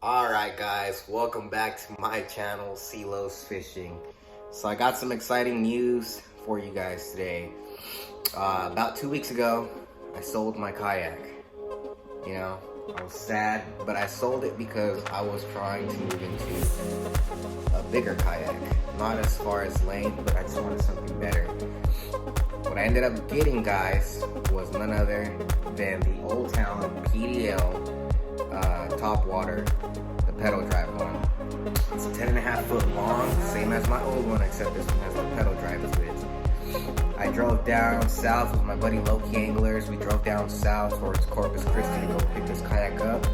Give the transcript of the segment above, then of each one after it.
Alright guys, welcome back to my channel, CeeLo's Fishing. So I got some exciting news for you guys today. About 2 weeks ago, I sold my kayak. You know, I was sad, but I sold it because I was trying to move into a bigger kayak. Not as far as length, but I just wanted something better. What I ended up getting, guys, was none other than the Old Town PDL top water, the pedal drive one. It's 10.5 foot long, same as my old one, except this one has the pedal drive to it. I drove down south with my buddy Loki Anglers. We drove down south towards Corpus Christi to go pick this kayak up.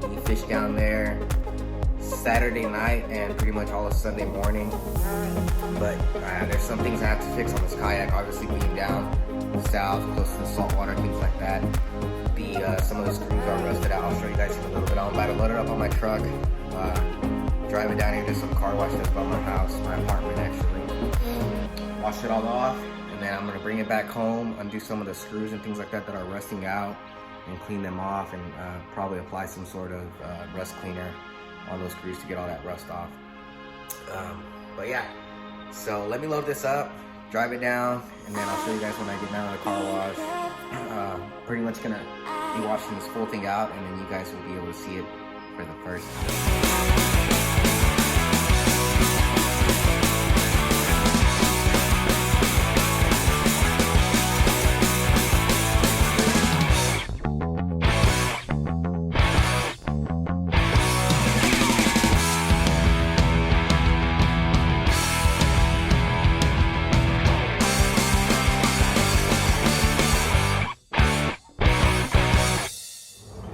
We fished down there Saturday night and pretty much all of Sunday morning. But there's some things I have to fix on this kayak, obviously being down south, close to the salt water, things like that. Some of the screws are rusted out. I'll show you guys in a little bit. I'm about to load it up on my truck, drive it down here to some car wash that's by my house, my apartment actually. Wash it all off, and then I'm gonna bring it back home, undo some of the screws and things like that that are rusting out, and clean them off, and probably apply some sort of rust cleaner on those screws to get all that rust off. But yeah, so let me load this up, drive it down, and then I'll show you guys when I get down to the car wash. Pretty much gonna be washing this full thing out, and then you guys will be able to see it for the first time.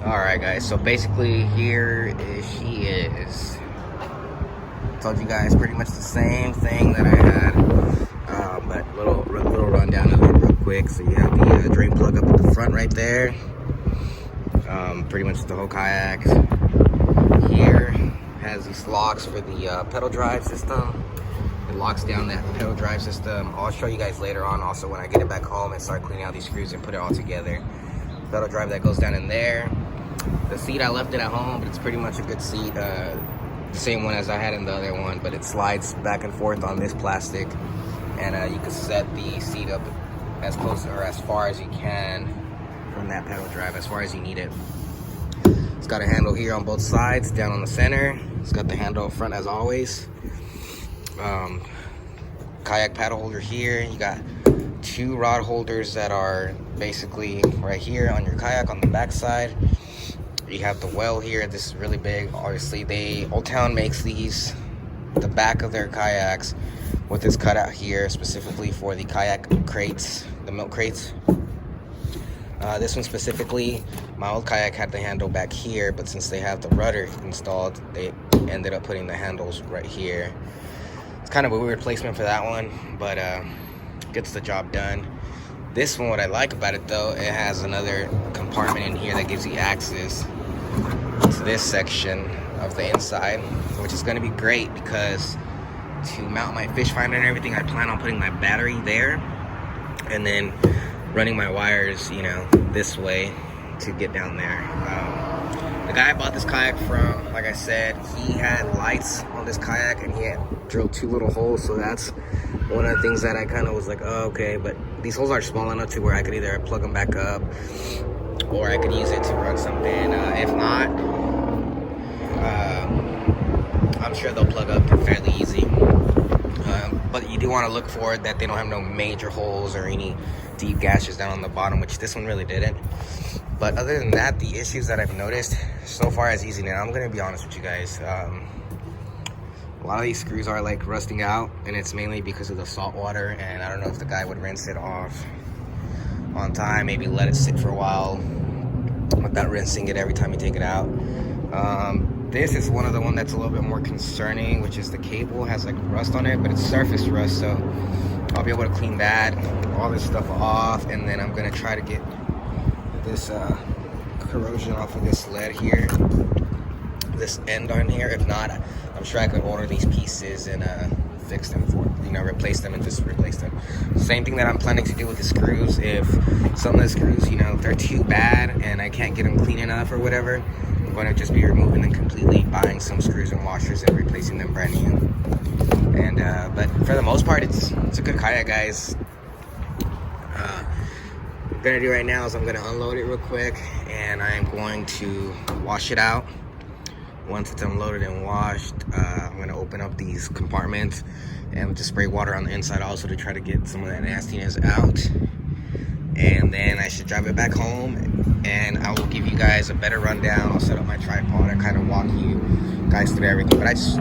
Alright guys, so basically here she is. Told you guys pretty much the same thing that I had, but little rundown of it real quick. So you have the drain plug up at the front right there. Pretty much the whole kayak. Here has these locks for the pedal drive system. It locks down that pedal drive system. I'll show you guys later on also when I get it back home and start cleaning out these screws and put it all together. Pedal drive that goes down in there. The seat, I left it at home, but it's pretty much a good seat. The same one as I had in the other one, but it slides back and forth on this plastic. And you can set the seat up as close or as far as you can from that pedal drive, as far as you need it. It's got a handle here on both sides, down on the center. It's got the handle up front as always. Kayak paddle holder here. You got 2 rod holders that are basically right here on your kayak on the back side. You have the well here. This is really big. Obviously, Old Town makes these, the back of their kayaks, with this cutout here specifically for the kayak crates, the milk crates. This one specifically, my old kayak had the handle back here, but since they have the rudder installed, they ended up putting the handles right here. It's kind of a weird placement for that one, but gets the job done. This one, what I like about it though, it has another compartment in here that gives you access to this section of the inside, which is going to be great because to mount my fish finder and everything, I plan on putting my battery there and then running my wires, you know, this way to get down there. The guy I bought this kayak from, like I said, he had lights on this kayak and he had drilled 2 little holes, so that's one of the things that I kind of was like, oh, okay, but these holes are small enough to where I could either plug them back up or I could use it to run something. If not, I'm sure they'll plug up fairly easy. But you do want to look for it that they don't have no major holes or any deep gashes down on the bottom, which this one really didn't. But other than that, the issues that I've noticed so far is easy. Now I'm going to be honest with you guys. A lot of these screws are like rusting out, and it's mainly because of the salt water, and I don't know if the guy would rinse it off on time, maybe let it sit for a while without rinsing it every time you take it out. This is one of the one that's a little bit more concerning, which is the cable has like rust on it, but it's surface rust, so I'll be able to clean that, all this stuff off, and then I'm gonna try to get this corrosion off of this lead here, this end on here. If not, I'm sure I could order these pieces and fix them for, you know, replace them and just replace them. Same thing that I'm planning to do with the screws. If some of the screws, you know, they're too bad and I can't get them clean enough or whatever, I'm going to just be removing them completely, buying some screws and washers and replacing them brand new. And but for the most part, it's a good kayak, guys. What I'm gonna do right now is I'm gonna unload it real quick, and I am going to wash it out. Once it's unloaded and washed, I'm gonna open up these compartments and just spray water on the inside also to try to get some of that nastiness out. And then I should drive it back home, and I will give you guys a better rundown. I'll set up my tripod and kind of walk you guys through everything. But I just,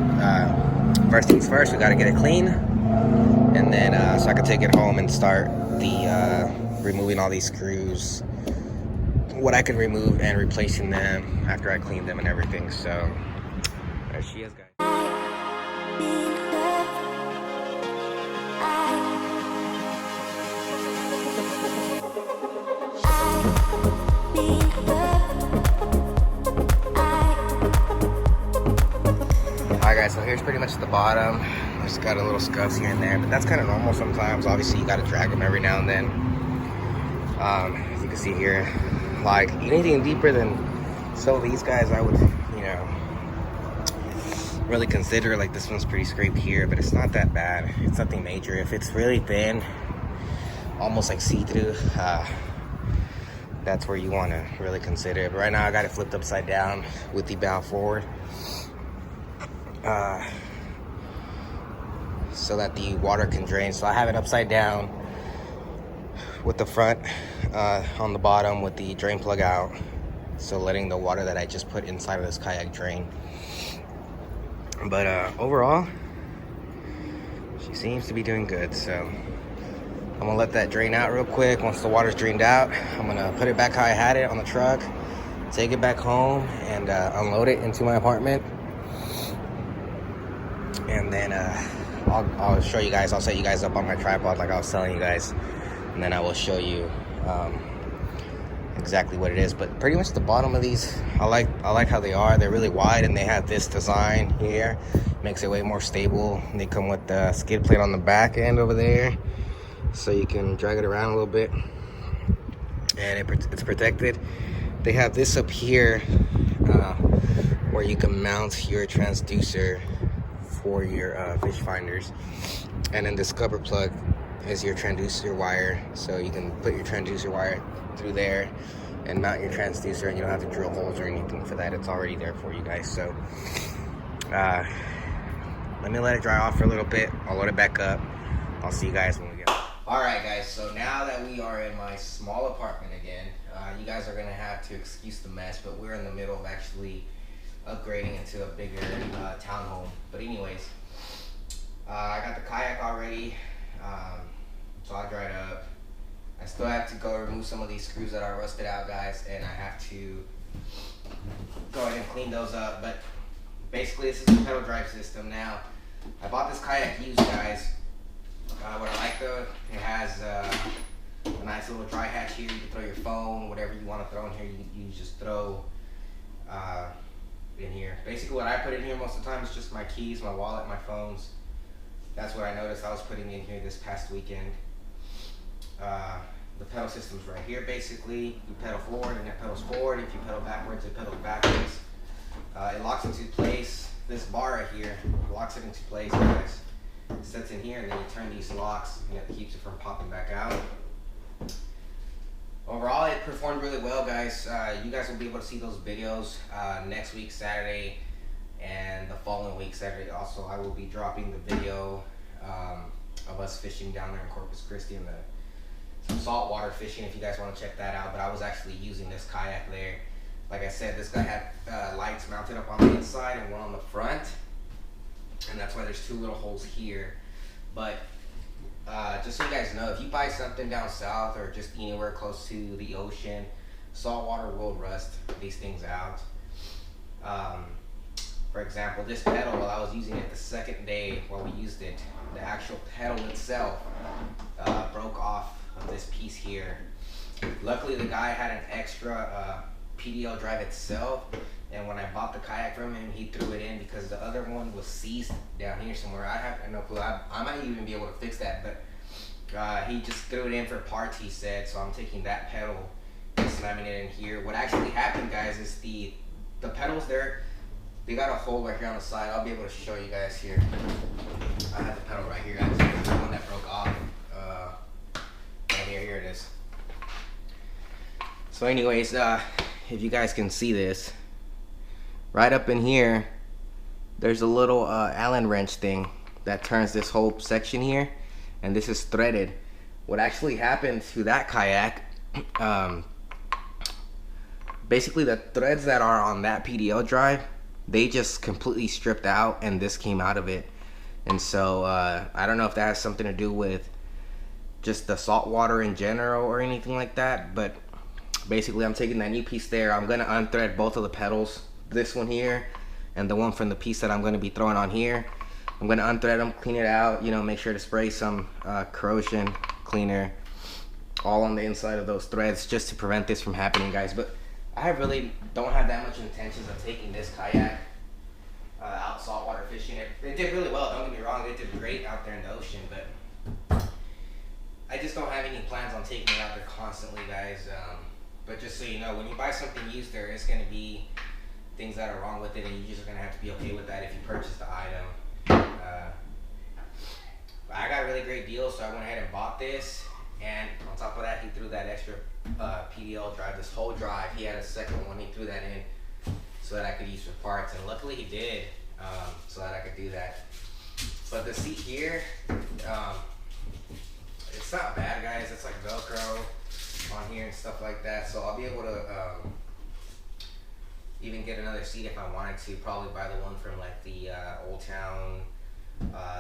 first things first, we gotta get it clean, and then so I can take it home and start the removing all these screws, what I can remove, and replacing them after I clean them and everything. So there she is, guys. Alright guys, so here's pretty much the bottom. Just got a little scuffs here and there, but that's kind of normal sometimes. Obviously you got to drag them every now and then. As you can see here, like anything deeper than some of these guys, I would, you know, really consider. Like this one's pretty scraped here, but it's not that bad. It's nothing major. If it's really thin, almost like see-through, that's where you want to really consider it. But right now I got it flipped upside down with the bow forward, so that the water can drain. So I have it upside down with the front on the bottom with the drain plug out, so letting the water that I just put inside of this kayak drain. But overall, she seems to be doing good. So I'm gonna let that drain out real quick. Once the water's drained out, I'm gonna put it back how I had it on the truck, take it back home, and unload it into my apartment. And then I'll show you guys, I'll set you guys up on my tripod like I was telling you guys, and then I will show you exactly what it is. But pretty much the bottom of these, I like how they are. They're really wide, and they have this design here, makes it way more stable. They come with the skid plate on the back end over there, so you can drag it around a little bit, and it's protected. They have this up here where you can mount your transducer for your fish finders, and then this cover plug is your transducer wire, so you can put your transducer wire through there and mount your transducer, and you don't have to drill holes or anything for that. It's already there for you guys. So let me let it dry off for a little bit. I'll load it back up. I'll see you guys when we get. All right guys, so now that we are in my small apartment again, you guys are gonna have to excuse the mess, but we're in the middle of actually upgrading into a bigger townhome. But anyways, I got the kayak already. It's all dried up. I still have to go remove some of these screws that are rusted out, guys, and I have to go ahead and clean those up. But basically, this is the pedal drive system. Now, I bought this kayak used, guys. What I like though, it has a nice little dry hatch here. You can throw your phone, whatever you want to throw in here, you just throw in here. Basically, what I put in here most of the time is just my keys, my wallet, my phones. That's what I noticed I was putting in here this past weekend. The pedal system's right here. Basically, you pedal forward and it pedals forward. If you pedal backwards, it pedals backwards. It locks into place. This bar right here locks it into place, guys. It sits in here, and then you turn these locks, and it keeps it from popping back out. Overall, it performed really well, guys. You guys will be able to see those videos next week, Saturday, and the following week, Saturday. Also, I will be dropping the video of us fishing down there in Corpus Christi and some saltwater fishing, if you guys want to check that out. But I was actually using this kayak there. Like I said, this guy had lights mounted up on the inside and one on the front, and that's why there's two little holes here. But just so you guys know, if you buy something down south or just anywhere close to the ocean, saltwater will rust these things out. For example, this pedal, while I was using it the second day while we used it, the actual pedal itself broke off of this piece here. Luckily, the guy had an extra PDL drive itself, and when I bought the kayak from him, he threw it in because the other one was seized down here somewhere. I have no clue. I might even be able to fix that, but he just threw it in for parts, he said. So I'm taking that pedal and slamming it in here. What actually happened, guys, is the the pedals there, they got a hole right here on the side. I'll be able to show you guys here. I have the pedal right here, actually. The one that broke off. Right here it is. So anyways, if you guys can see this, right up in here, there's a little Allen wrench thing that turns this whole section here, and this is threaded. What actually happened to that kayak, basically the threads that are on that PDL drive, they just completely stripped out, and this came out of it. And so I don't know if that has something to do with just the salt water in general or anything like that, but basically I'm taking that new piece there. I'm gonna unthread both of the pedals, this one here and the one from the piece that I'm gonna be throwing on here. I'm gonna unthread them, clean it out, you know, make sure to spray some corrosion cleaner all on the inside of those threads just to prevent this from happening, guys. But I really don't have that much intentions of taking this kayak out saltwater fishing. It did really well, don't get me wrong, it did great out there in the ocean, but I just don't have any plans on taking it out there constantly, guys. But just so you know, when you buy something used, there is going to be things that are wrong with it, and you're just going to have to be okay with that if you purchase the item. I got a really great deal, so I went ahead and bought this. And on top of that, he threw that extra PDL drive, this whole drive. He had a second one, he threw that in so that I could use for parts. And luckily he did, so that I could do that. But the seat here, it's not bad, guys. It's like Velcro on here and stuff like that. So I'll be able to even get another seat if I wanted to. Probably buy the one from like the Old Town,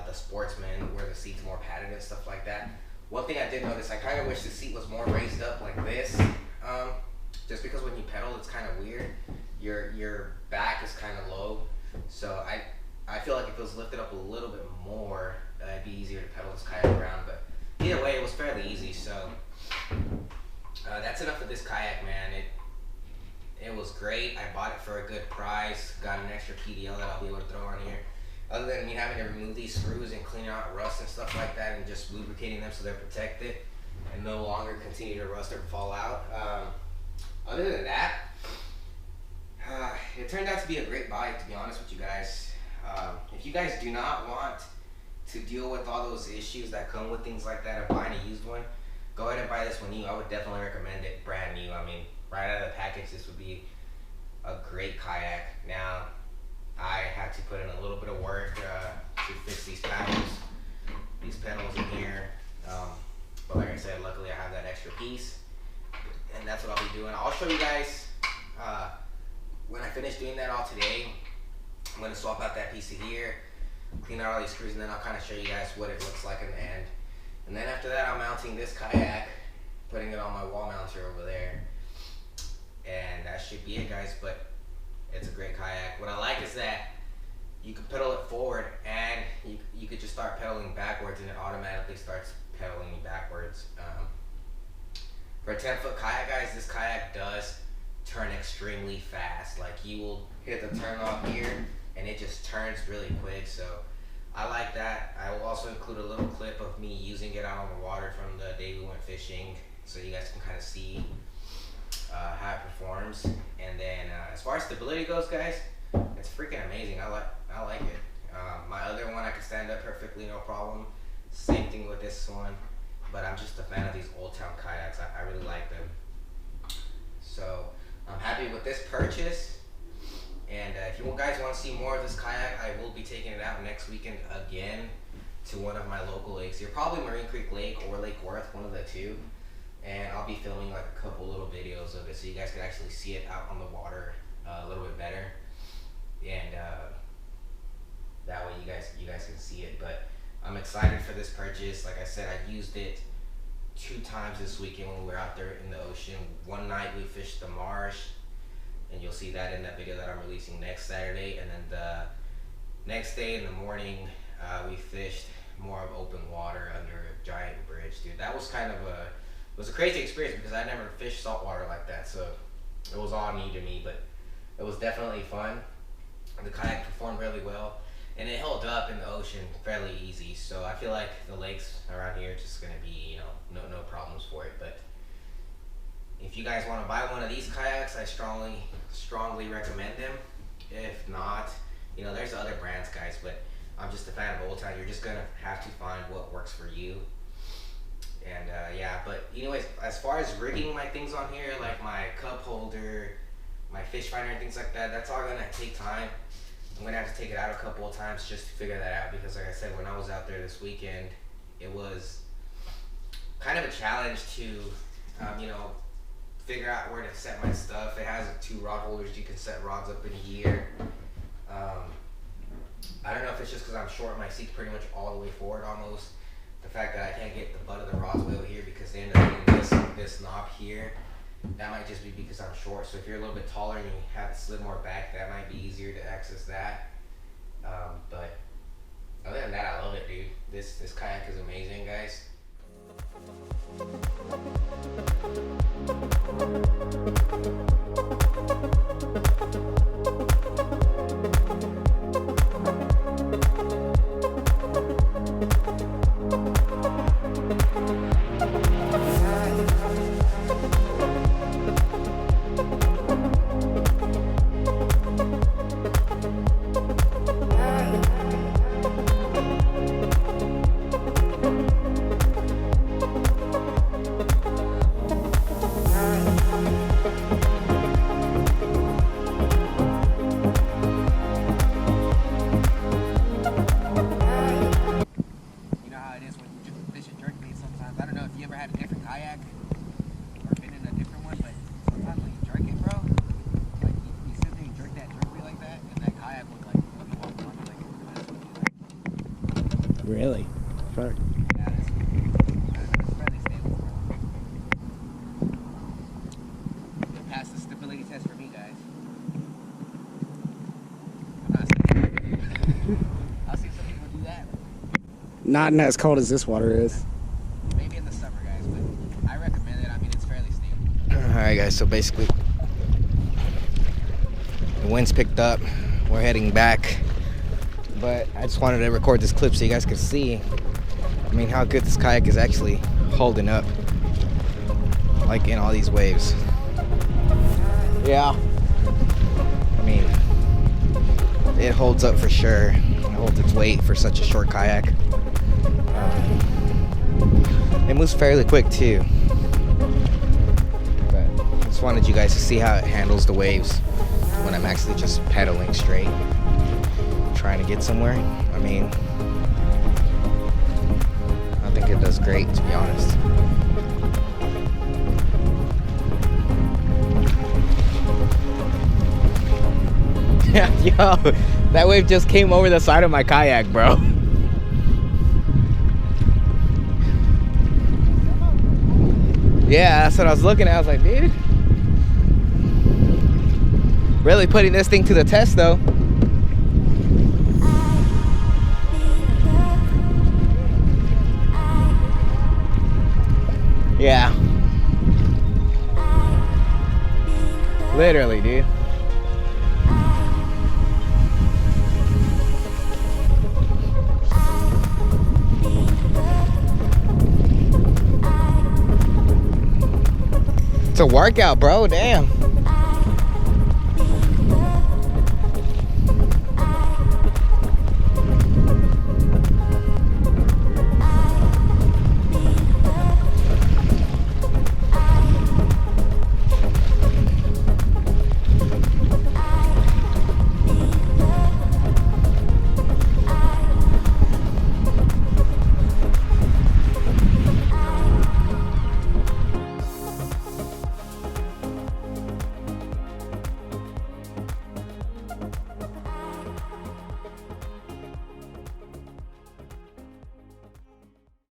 the Sportsman, where the seat's more padded and stuff like that. One thing I did notice, I kind of wish the seat was more raised up like this. Just because when you pedal, it's kind of weird. Your back is kind of low. So I feel like if it was lifted up a little bit more, it'd be easier to pedal this kayak around. But either way, it was fairly easy. So that's enough of this kayak, man. It was great. I bought it for a good price. Got an extra PDL that I'll be able to throw on here. Other than me having to remove these screws and clean out rust and stuff like that, and just lubricating them so they're protected and no longer continue to rust or fall out. Other than that, it turned out to be a great buy, to be honest with you guys. If you guys do not want to deal with all those issues that come with things like that of buying a used one, go ahead and buy this one new. I would definitely recommend it brand new. I mean, right out of the package, this would be a great kayak. Now, I had to put in a little bit of work to fix these pedals in here. But like I said, luckily I have that extra piece, and that's what I'll be doing. I'll show you guys when I finish doing that all today. I'm going to swap out that piece of here, clean out all these screws, and then I'll kind of show you guys what it looks like in the end. And then after that, I'm mounting this kayak, putting it on my wall mounter over there, and that should be it, guys. But it's a great kayak. What I like is that you can pedal it forward, and you could just start pedaling backwards, and it automatically starts pedaling you backwards. For a 10-foot kayak, guys, this kayak does turn extremely fast. Like, you will hit the turn off here, and it just turns really quick. So I like that. I will also include a little clip of me using it out on the water from the day we went fishing, so you guys can kind of see how it performs. And then as far as stability goes, guys, it's freaking amazing. I like it. My other one, I can stand up perfectly, no problem. Same thing with this one. But I'm just a fan of these Old Town kayaks. I really like them. So I'm happy with this purchase. And if you guys want to see more of this kayak, I will be taking it out next weekend again to one of my local lakes here, probably Marine Creek Lake or Lake Worth, one of the two. And I'll be filming like a couple little videos of it so you guys can actually see it out on the water a little bit better. And that way you guys can see it. But I'm excited for this purchase. Like I said, I used it 2 times this weekend when we were out there in the ocean. One night we fished the marsh, and you'll see that in that video that I'm releasing next Saturday. And then the next day in the morning, we fished more of open water under a giant bridge. Dude, that was kind of it was a crazy experience because I never fished saltwater like that, so it was all new to me, but it was definitely fun. The kayak performed really well, and it held up in the ocean fairly easy, so I feel like the lakes around here are just going to be, no problems for it. But If you guys want to buy one of these kayaks, I strongly recommend them. If not, you know, there's other brands, guys, but I'm just a fan of Old Town. You're just gonna have to find what works for you. And yeah, but anyways, as far as rigging my things on here, like my cup holder, my fish finder and things like that, that's all gonna take time. I'm gonna have to take it out a couple of times just to figure that out, because like I said, when I was out there this weekend, it was kind of a challenge to, you know, figure out where to set my stuff. It has 2 rod holders. You can set rods up in here. I don't know if it's just because I'm short. My seat's pretty much all the way forward almost. The fact that I can't get the butt of the rod wheel here because they end up getting this knob here. That might just be because I'm short. So if you're a little bit taller and you have it slid more back, that might be easier to access that. But other than that, I love it, dude. This kayak is amazing, guys. Really? Fuck. Yeah, it's fairly stable. It passed the stability test for me, guys. I'm not saying I'll see some people do that. Not as cold as this water is. Maybe in the summer, guys, but I recommend it. I mean, it's fairly stable. Alright, guys, so basically the wind's picked up. We're heading back. But I just wanted to record this clip so you guys can see, I mean, how good this kayak is actually holding up, like in all these waves. Yeah. I mean, it holds up for sure. It holds its weight for such a short kayak. It moves fairly quick too. But I just wanted you guys to see how it handles the waves when I'm actually just pedaling straight, trying to get somewhere. I mean, I think it does great, to be honest. Yeah, yo, that wave just came over the side of my kayak, bro. Yeah, that's what I was looking at. I was like, dude, really putting this thing to the test, though. Yeah. Literally, dude. It's a workout, bro. Damn.